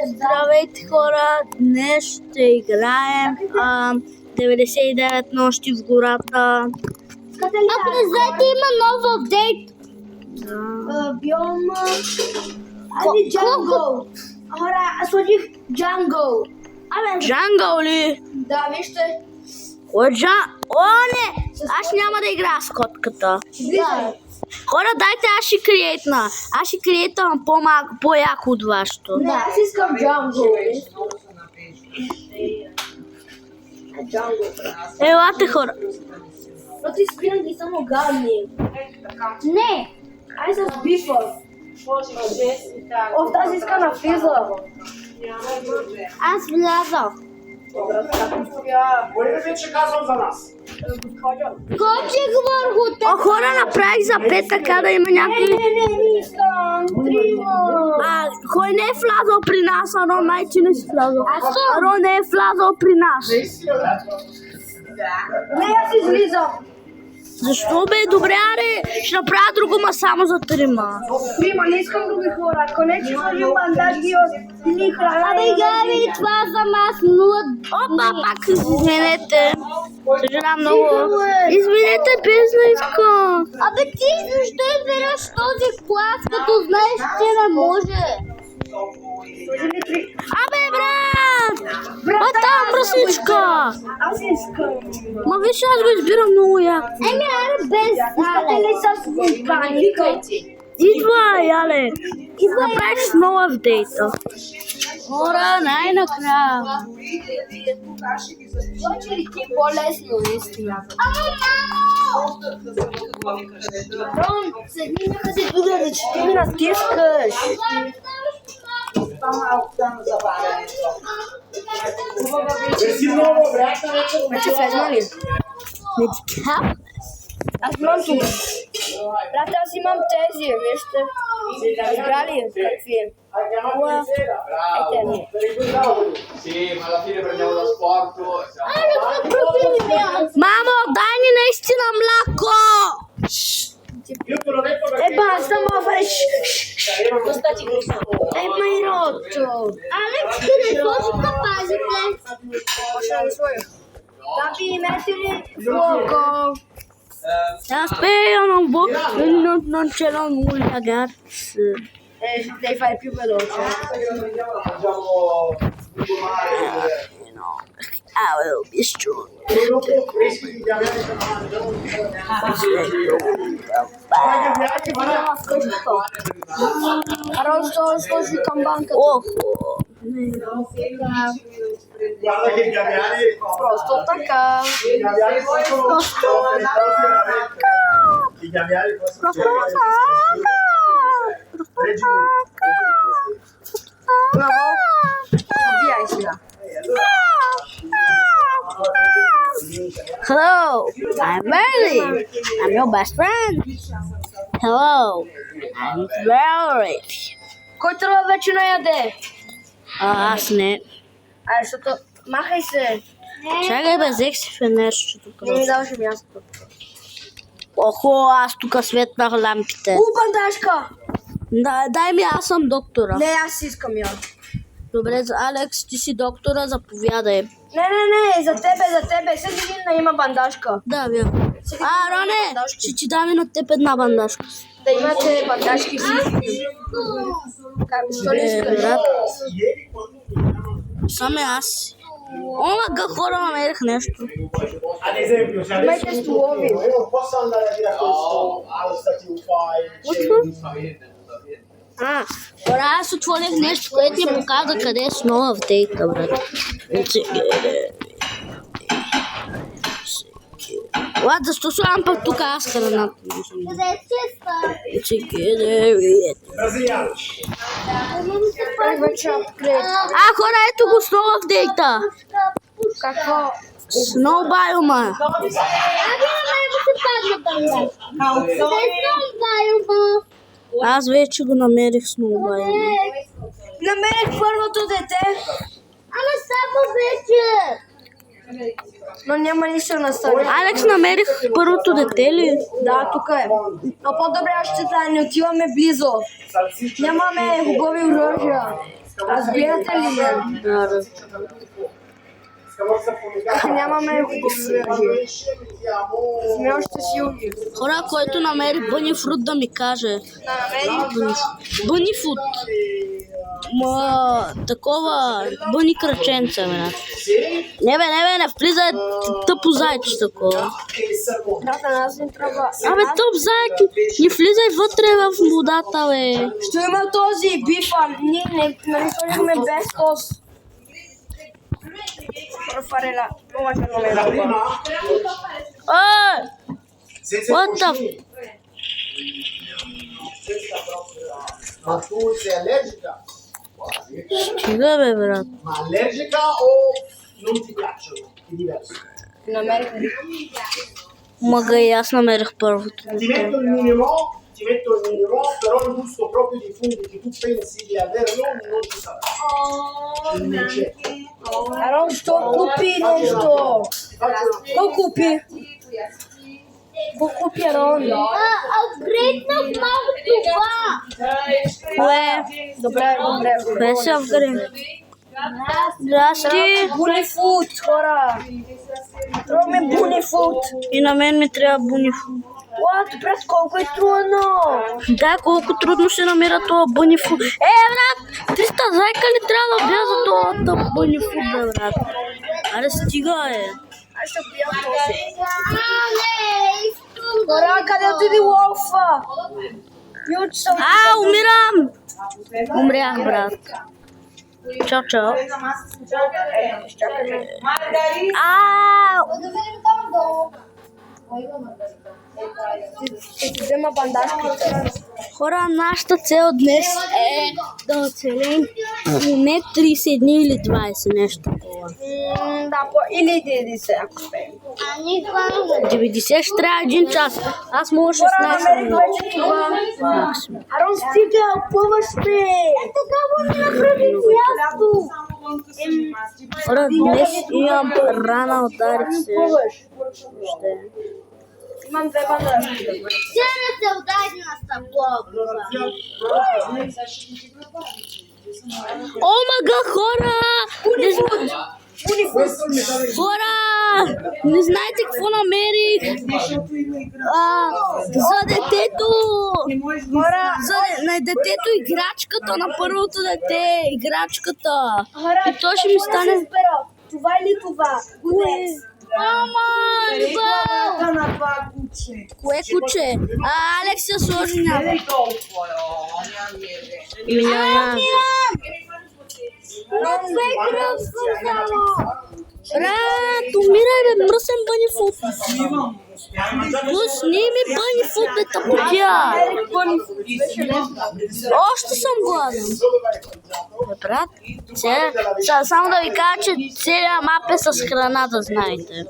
Здравейте хора, днес ще играем 99 нощи в гората. Ако не знаете, има нов апдейт. Биома. Айде Джангъл. Хора, аз сложих Джангъл. Джангъл ли? Да, вижте. Кой е О, не! Аз няма да играя с котката. Да. Хора, дайте аз ще криейтна. Аз ще криейтвам по-яко от вашето. Не, аз искам Джангъл. Елате хора. Но ти спирам ги само гадни. Не. Ай с бифа. О, тази иска на физа. Аз влязох. Кой не вече казвам за нас? Кочих върху те. О, хора, направих за 5 така да има някой. Не искам. Трима. Кой не е влязал при нас? Арон майче не си влязал. Арон не е влязал при нас. Не, аз излизам. Защо бе? Добре, аре, ще направя друго, ма само за трима. Трима, не искам други хора. Ако не, че сложим бандажи или храна. Абе, Габи, това за нас нула. Опа, пак изменете. Съжалявам много. Изменете, без да искам. Абе, ти защо избираш този клас, като знаеш, че не може? Абе, брат! Ба там, мръсничка! Аз искам. Ма виж, аз го избирам много яко. Еми, аре, без Искате ли с вулканика? Идвай, але! Направих с нова апдейта. Хора, най-накрая. Точи ли ти по-лесно, наистина? Рон, седни някъде другаде, че ти ми натискаш. Си много, брат, Вече влезна ли? Медикап? Аз имам тук. Брат, аз имам тези, вижте. Разбрали какви? Sì, ma alla fine prendiamo lo sport. Мамо, дай ни наистина мляко! Io te l'ho detto perché... E basta, ma fare È mai rotto. Алекс, ти не сложи капазите. Gabi, mettili fuoco. Aspetta, non ce l'ho nulla, ragazzi. Devi fare più veloce. Mangiamo No, avevo visto. questi di America Arroz scosi con banca. Oh, Guarda che i gabbiani Prosto attaccato. i gabbiani possono i gabbiani possono Bravo. Via. hello, I'm Merly. I'm your best friend. Hello, I'm Merly. Кой трябва вече не яде? Аз не. Ай, защото... Махай се. Чакай бе, взех си фенерчето. Не ми даваше място. Охо, аз тук светнах лампите. Бандажка! Да, дай ми, аз съм доктора. Не, аз искам я. Добре, за Алекс, ти си доктора, заповядай. Не, за тебе. Всеки един има бандажка. Да, вярно. Роне, ще ти даме на теб една бандажка. Да имате бандажки всички. Що ли искаш? Брат, саме аз. Омага, хора, намерих нещо. ad esempio se adesso Metti stuovi. io non posso andare a dire a questo allo stati ufai Хора, аз отворих нещо, което ти показа къде е с нова апдейта, брат. Лад, защо слагам пък тук аз храната? Къде е чиста? brasiliano Вече открит. Хора, ето го с нова апдейта. Какво? Сноу Биома. Аби на мен да се падне бандаж. Къде съм байома? Аз вече го намерих с Сноу Биома. Намерих първото дете, Ама само вече. но няма нищо на стане. Алекс, намерих първото дете ли? Да, тук е. Но по-добре ще да не отиваме близо. Нямаме хубави оръжия. Разбирате ли ме? Да. Нямаме флеши. Сме още силни. Хора, който намери бъни фрут да ми каже. Бъни фрут. Такова бъни кръченца, бе. Не влизай тъпо зайче такова. Брата, нас не трябва. Абе, тъп зайче, не влизай вътре в водата, бе. Ще има този бифа. Ние не сложихме без този. Farela, nu așa numele. What the Ma tu sei allergica? Figa, bе, brат. Ma allergica o non ti piacciono? È diverso. Намерих. Мага и аз намерих първото. Ti metto il minimo, però il gusto proprio di funghi che tu pensi di averlo non ci sarà. Non c'è. Арон, що купи нещо? Какво купи? Какво купи Арон? Апгрейднах малко това. Кое? Добре. Кое се апгрейд? Здрасти. Бунифуд, хора. Трябва ми бунифуд. И на мен ми трябва бунифуд. What? Брат, колко е трудно? Да, колко трудно се намира това бунифуд. Брат, 300 зайка ли трябва да бия за това бунифуд, бе, брат? Аре, стига, Аз ще бия този. Хора, къде отиди Уолфа? Умирам! Умрях, брат. Чао. Ще ти взема бандажките. Хора, нашата цел днес е да оцелим не 30 дни или 20, нещо такова. Да, или 90, ако успеем. 90 ще трябва 1 час. Аз мога 16 намерих минути. вече това. Арон, стига, плъваш ме. Така може да направи място. Хора, днес имам рана, ударих се. Имам 2 бандажки. Сега се удари на стъбло. Омага, хора! Хора! Не знаете какво намерих? За детето! На детето играчката, на първото дете, играчката. И то ще ми стане... Това или това? Мама! Кое куче? Алекс я сложи няма. Брат, умирай, бе, мръсен бънифуд. Пусни ми бънифуд, бе, тъпотия. Още съм гладен. Брат, само да ви кажа, че целият мап е с храна, да знаете.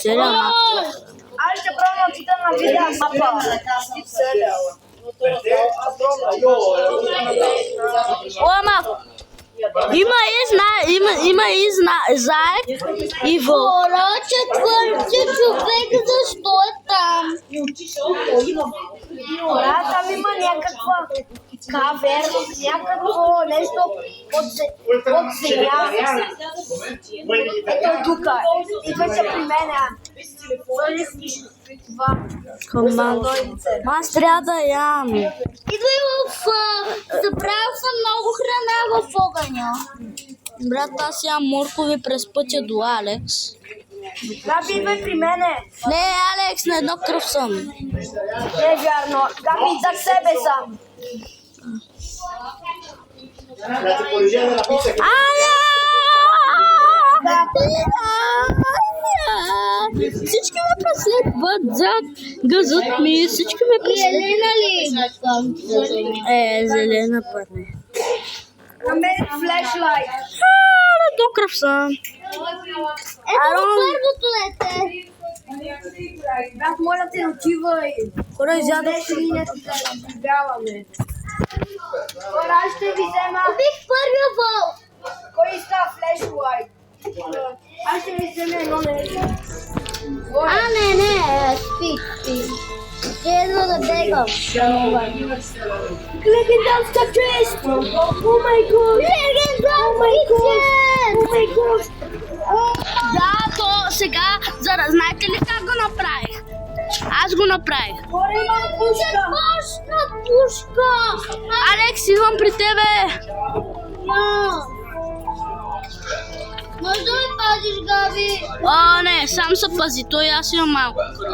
Целият мап. Аз ще пробвам да на видео мапа. Ама, има и заек и вълк. Хора, четвърти човек, защо е там? Хора, там има някаква кавер, някакво нещо от земя. Ето тук. Идвайте при мене. Аз трябва да ям. Идвай забравил съм много храна в огъня. Брат, аз ям моркови през пътя до Алекс. Габи, идвай при мене. Не, Алекс, на едно кръв съм. Не е вярно. Габи, за себе съм. Всички ме преследват зад газът ми, всички ме преследват. Елена ли? Зелена парне. Намерих флешлайт. До кръв съм. Ето първото дете. Брат, моля те, отивай. Хора, изядох. Избягваме. Хора, ще ви взема. Убих първия вълк. Кой иска флешлайт? Аз ще ви взема едно нещо. Не, спи. Jedno da begam. Legendarska čest! Oh my god! Legendarski čest! Oh my god! Да, то сега, знаете ли как го направих? Аз го направих. Горе има пушка! Мощна пушка! Алекс, идвам при тебе. Може да ме пазиш, Габи? Не, сам се пази, той аз имам малко.